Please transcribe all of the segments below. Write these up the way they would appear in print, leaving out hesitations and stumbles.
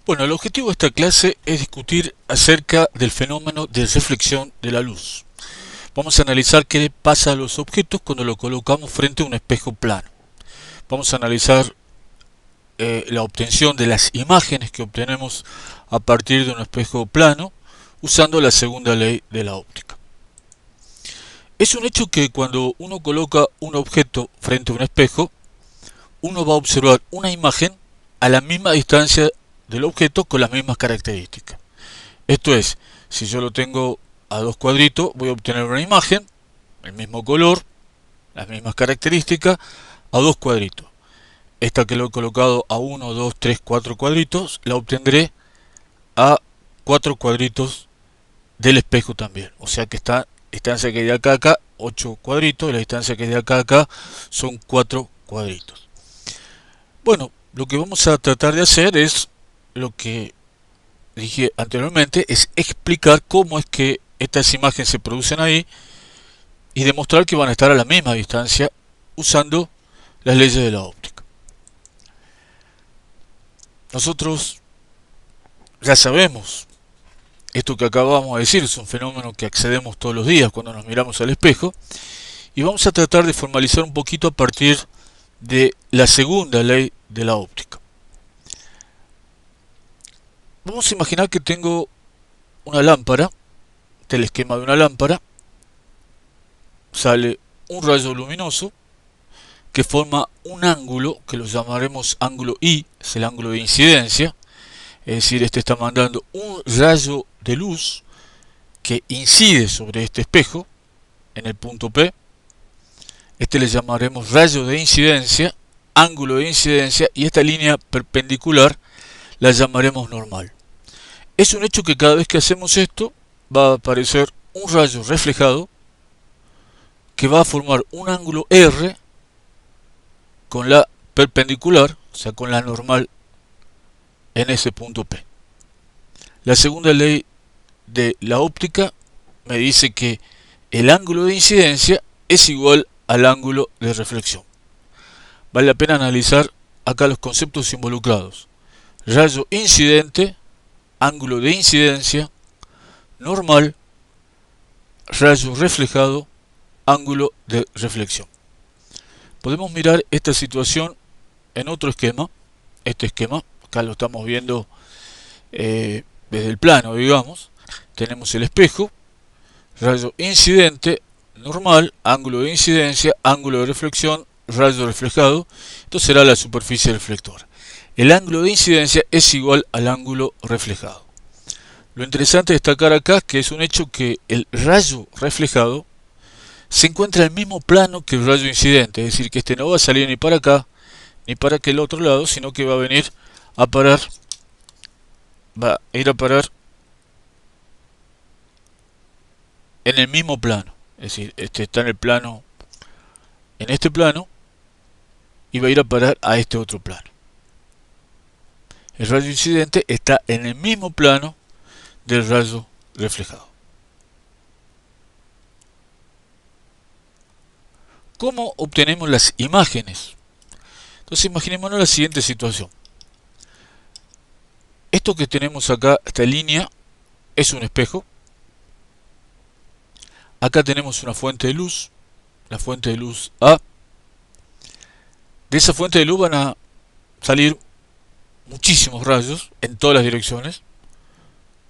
Bueno, el objetivo de esta clase es discutir acerca del fenómeno de reflexión de la luz. Vamos a analizar qué le pasa a los objetos cuando lo colocamos frente a un espejo plano. Vamos a analizar la obtención de las imágenes que obtenemos a partir de un espejo plano usando la segunda ley de la óptica. Es un hecho que cuando uno coloca un objeto frente a un espejo, uno va a observar una imagen a la misma distancia del objeto con las mismas características. Esto es, si yo lo tengo a dos cuadritos, voy a obtener una imagen, el mismo color, las mismas características, a dos cuadritos. Esta que lo he colocado a 1, 2, 3, 4 cuadritos, la obtendré a 4 cuadritos del espejo también. O sea que esta distancia que hay de acá a acá, 8 cuadritos, y la distancia que hay de acá a acá son 4 cuadritos. Bueno, lo que vamos a tratar de hacer es lo que dije anteriormente, es explicar cómo es que estas imágenes se producen ahí y demostrar que van a estar a la misma distancia usando las leyes de la óptica. Nosotros ya sabemos, esto que acabamos de decir es un fenómeno que accedemos todos los días cuando nos miramos al espejo, y vamos a tratar de formalizar un poquito a partir de la segunda ley de la óptica. Vamos a imaginar que tengo una lámpara, el esquema de una lámpara, sale un rayo luminoso que forma un ángulo que lo llamaremos ángulo I, es el ángulo de incidencia, es decir, este está mandando un rayo de luz que incide sobre este espejo en el punto P. Este le llamaremos rayo de incidencia, ángulo de incidencia, y esta línea perpendicular la llamaremos normal. Es un hecho que cada vez que hacemos esto va a aparecer un rayo reflejado que va a formar un ángulo R con la perpendicular, o sea, con la normal en ese punto P. La segunda ley de la óptica me dice que el ángulo de incidencia es igual al ángulo de reflexión. Vale la pena analizar acá los conceptos involucrados. Rayo incidente, ángulo de incidencia, normal, rayo reflejado, ángulo de reflexión. Podemos mirar esta situación en otro esquema. Este esquema, acá lo estamos viendo desde el plano, digamos. Tenemos el espejo, rayo incidente, normal, ángulo de incidencia, ángulo de reflexión, rayo reflejado. Esto será la superficie reflectora. El ángulo de incidencia es igual al ángulo reflejado. Lo interesante de destacar acá es que es un hecho que el rayo reflejado se encuentra en el mismo plano que el rayo incidente, es decir, que este no va a salir ni para acá ni para aquel otro lado, sino que va a venir a parar, va a ir a parar en el mismo plano. Es decir, este está en el plano, en este plano, y va a ir a parar a este otro plano. El rayo incidente está en el mismo plano del rayo reflejado. ¿Cómo obtenemos las imágenes? Entonces imaginémonos la siguiente situación. Esto que tenemos acá, esta línea, es un espejo. Acá tenemos una fuente de luz, la fuente de luz A. De esa fuente de luz van a salir muchísimos rayos en todas las direcciones.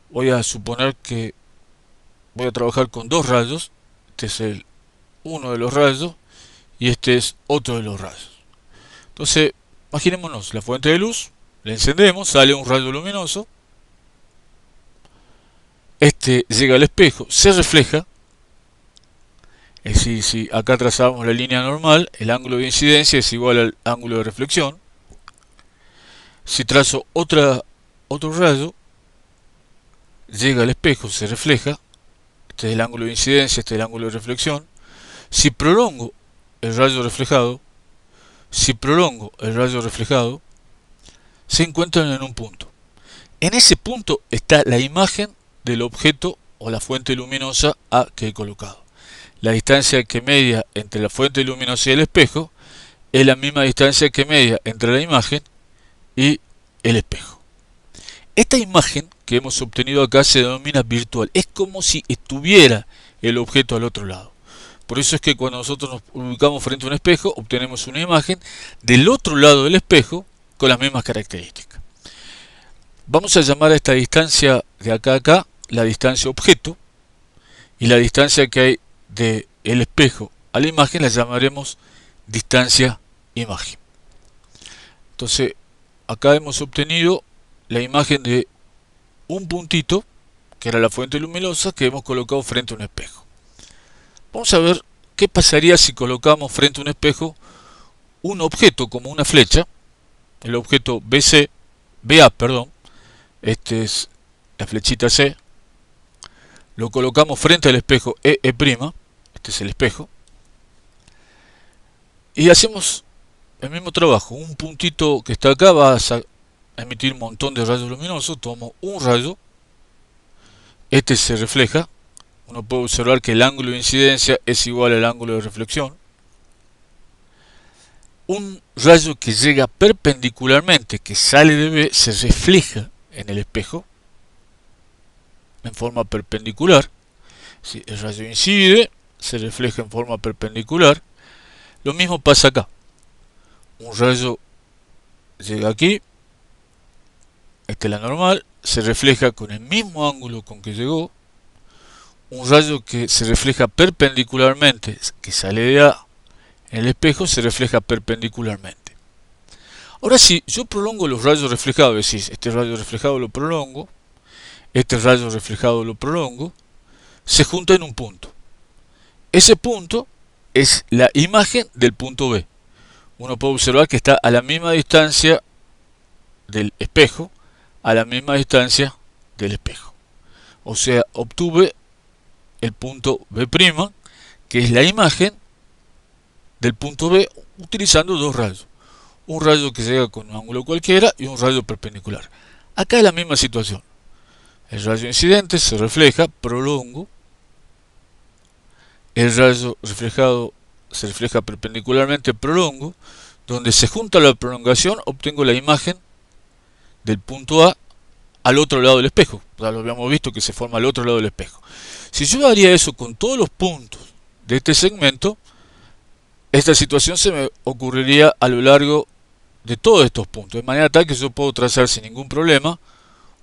Voy a suponer que voy a trabajar con dos rayos. Este es uno de los rayos y este es otro de los rayos. Entonces, imaginémonos la fuente de luz, la encendemos, sale un rayo luminoso. Este llega al espejo, se refleja. Es decir, si acá trazamos la línea normal, el ángulo de incidencia es igual al ángulo de reflexión. Si trazo otro rayo, llega al espejo, se refleja. Este es el ángulo de incidencia, este es el ángulo de reflexión. Si prolongo el rayo reflejado, se encuentran en un punto. En ese punto está la imagen del objeto o la fuente luminosa A que he colocado. La distancia que media entre la fuente luminosa y el espejo es la misma distancia que media entre la imagen y el espejo. Esta imagen que hemos obtenido acá se denomina virtual. Es como si estuviera el objeto al otro lado. Por eso es que cuando nosotros nos ubicamos frente a un espejo, obtenemos una imagen del otro lado del espejo con las mismas características. Vamos a llamar a esta distancia de acá a acá la distancia objeto, y la distancia que hay del espejo a la imagen la llamaremos distancia imagen. Entonces, acá hemos obtenido la imagen de un puntito, que era la fuente luminosa, que hemos colocado frente a un espejo. Vamos a ver qué pasaría si colocamos frente a un espejo un objeto como una flecha, el objeto BA, este es la flechita C, lo colocamos frente al espejo EE', este es el espejo, y hacemos el mismo trabajo. Un puntito que está acá va a emitir un montón de rayos luminosos. Tomo un rayo, este se refleja, uno puede observar que el ángulo de incidencia es igual al ángulo de reflexión. Un rayo que llega perpendicularmente, que sale de B, se refleja en el espejo en forma perpendicular. Si el rayo incide, se refleja en forma perpendicular. Lo mismo pasa acá. Un rayo llega aquí, esta es la normal, se refleja con el mismo ángulo con que llegó. Un rayo que se refleja perpendicularmente, que sale de A, en el espejo se refleja perpendicularmente. Ahora, si yo prolongo los rayos reflejados, es decir, este rayo reflejado lo prolongo, este rayo reflejado lo prolongo, se junta en un punto. Ese punto es la imagen del punto B. Uno puede observar que está a la misma distancia del espejo, a la misma distancia del espejo. O sea, obtuve el punto B', que es la imagen del punto B utilizando dos rayos. Un rayo que llega con un ángulo cualquiera y un rayo perpendicular. Acá es la misma situación. El rayo incidente se refleja, prolongo. El rayo reflejado se refleja perpendicularmente, prolongo. Donde se junta la prolongación, obtengo la imagen del punto A al otro lado del espejo. Ya lo habíamos visto que se forma al otro lado del espejo. Si yo haría eso con todos los puntos de este segmento, esta situación se me ocurriría a lo largo de todos estos puntos, de manera tal que yo puedo trazar sin ningún problema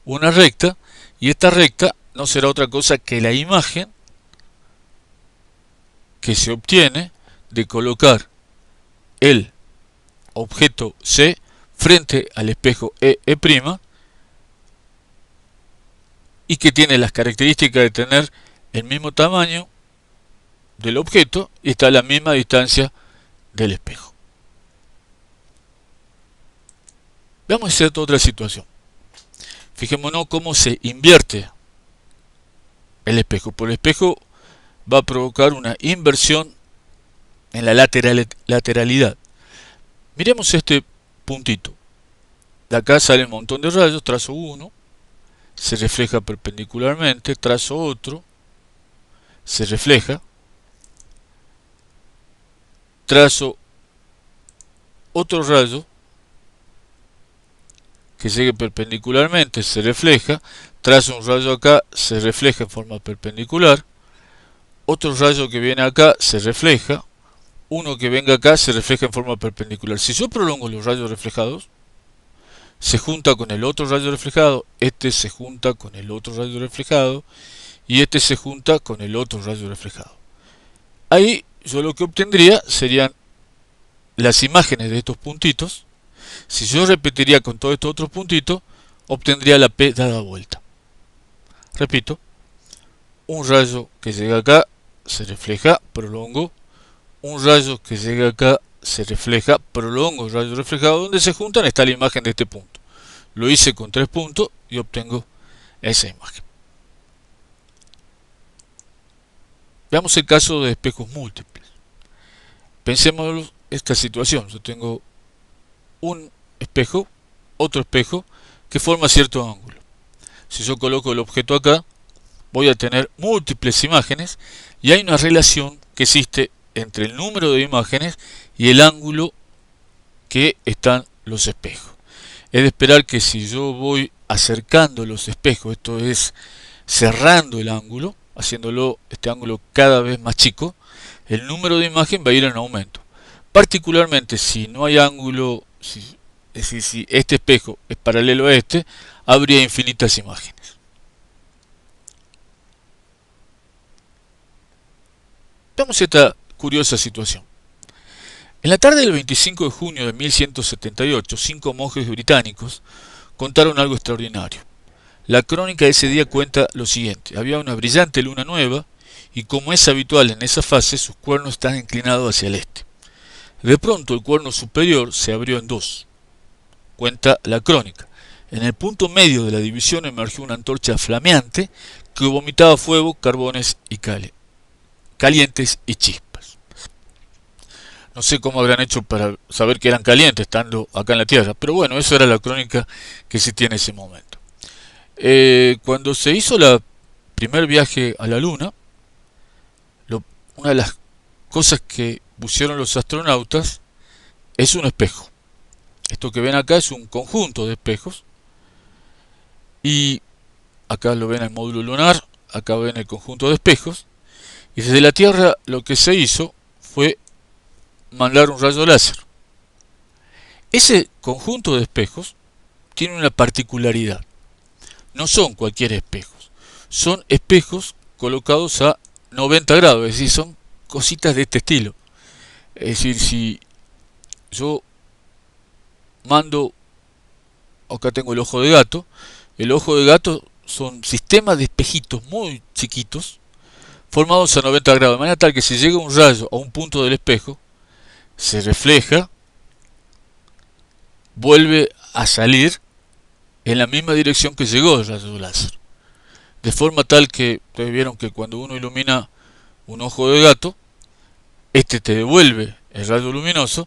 una recta, y esta recta no será otra cosa que la imagen que se obtiene de colocar el objeto C frente al espejo EE', y que tiene las características de tener el mismo tamaño del objeto y está a la misma distancia del espejo. Veamos esta otra situación. Fijémonos cómo se invierte el espejo. Por el espejo va a provocar una inversión en la lateralidad. Miremos este puntito. De acá sale un montón de rayos, trazo uno, se refleja perpendicularmente, trazo otro, se refleja, trazo otro rayo que llegue perpendicularmente, se refleja, trazo un rayo acá, se refleja en forma perpendicular, otro rayo que viene acá se refleja, uno que venga acá se refleja en forma perpendicular. Si yo prolongo los rayos reflejados, se junta con el otro rayo reflejado, este se junta con el otro rayo reflejado, y este se junta con el otro rayo reflejado. Ahí yo lo que obtendría serían las imágenes de estos puntitos. Si yo repetiría con todos estos otros puntitos, obtendría la P dada vuelta. Repito, un rayo que llega acá se refleja, prolongo, un rayo que llega acá se refleja, prolongo el rayo reflejado, donde se juntan está la imagen de este punto. Lo hice con 3 puntos y obtengo esa imagen. Veamos el caso de espejos múltiples. Pensemos esta situación. Yo tengo un espejo, otro espejo, que forma cierto ángulo. Si yo coloco el objeto acá, voy a tener múltiples imágenes, y hay una relación que existe entre el número de imágenes y el ángulo que están los espejos. Es de esperar que si yo voy acercando los espejos, esto es cerrando el ángulo, haciéndolo este ángulo cada vez más chico, el número de imagen va a ir en aumento. Particularmente si no hay ángulo, es decir, si este espejo es paralelo a este, habría infinitas imágenes. Veamos esta curiosa situación. En la tarde del 25 de junio de 1178, 5 monjes británicos contaron algo extraordinario. La crónica de ese día cuenta lo siguiente: había una brillante luna nueva y, como es habitual en esa fase, sus cuernos están inclinados hacia el este. De pronto el cuerno superior se abrió en dos, cuenta la crónica. En el punto medio de la división emergió una antorcha flameante que vomitaba fuego, carbones y calientes y chispas. No sé cómo habrán hecho para saber que eran calientes estando acá en la Tierra, pero bueno, esa era la crónica que se tiene en ese momento. Cuando se hizo el primer viaje a la Luna, una de las cosas que pusieron los astronautas es un espejo. Esto que ven acá es un conjunto de espejos, y acá lo ven el módulo lunar, acá ven el conjunto de espejos, y desde la Tierra lo que se hizo fue mandar un rayo láser. Ese conjunto de espejos tiene una particularidad: no son cualquier espejos, son espejos colocados a 90 grados, es decir, son cositas de este estilo. Es decir, si yo mando, acá tengo el ojo de gato son sistemas de espejitos muy chiquitos formados a 90 grados, de manera tal que si llega un rayo a un punto del espejo, se refleja, vuelve a salir en la misma dirección que llegó el rayo láser. De forma tal que ustedes vieron que cuando uno ilumina un ojo de gato, este te devuelve el rayo luminoso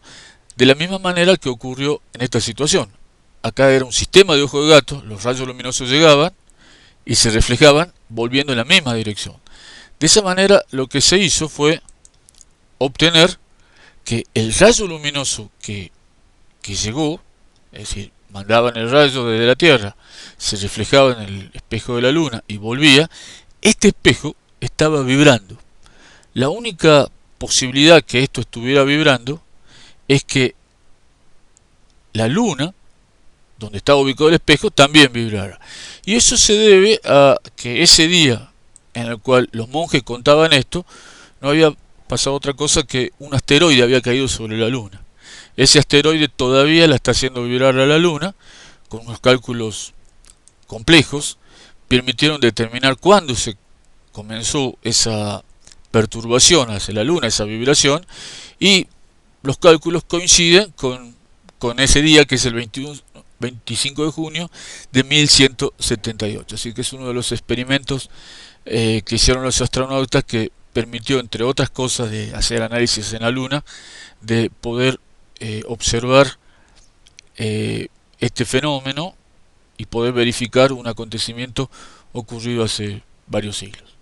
de la misma manera que ocurrió en esta situación. Acá era un sistema de ojo de gato, los rayos luminosos llegaban y se reflejaban volviendo en la misma dirección. De esa manera lo que se hizo fue obtener que el rayo luminoso que llegó, es decir, mandaban el rayo desde la Tierra, se reflejaba en el espejo de la Luna y volvía, este espejo estaba vibrando. La única posibilidad que esto estuviera vibrando es que la Luna, donde estaba ubicado el espejo, también vibrara. Y eso se debe a que ese día en el cual los monjes contaban esto, no había pasado otra cosa que un asteroide había caído sobre la Luna. Ese asteroide todavía la está haciendo vibrar a la Luna, con unos cálculos complejos, permitieron determinar cuándo se comenzó esa perturbación hacia la Luna, esa vibración, y los cálculos coinciden con ese día, que es el 25 de junio de 1178. Así que es uno de los experimentos que hicieron los astronautas, que permitió, entre otras cosas, de hacer análisis en la Luna, de poder observar este fenómeno y poder verificar un acontecimiento ocurrido hace varios siglos.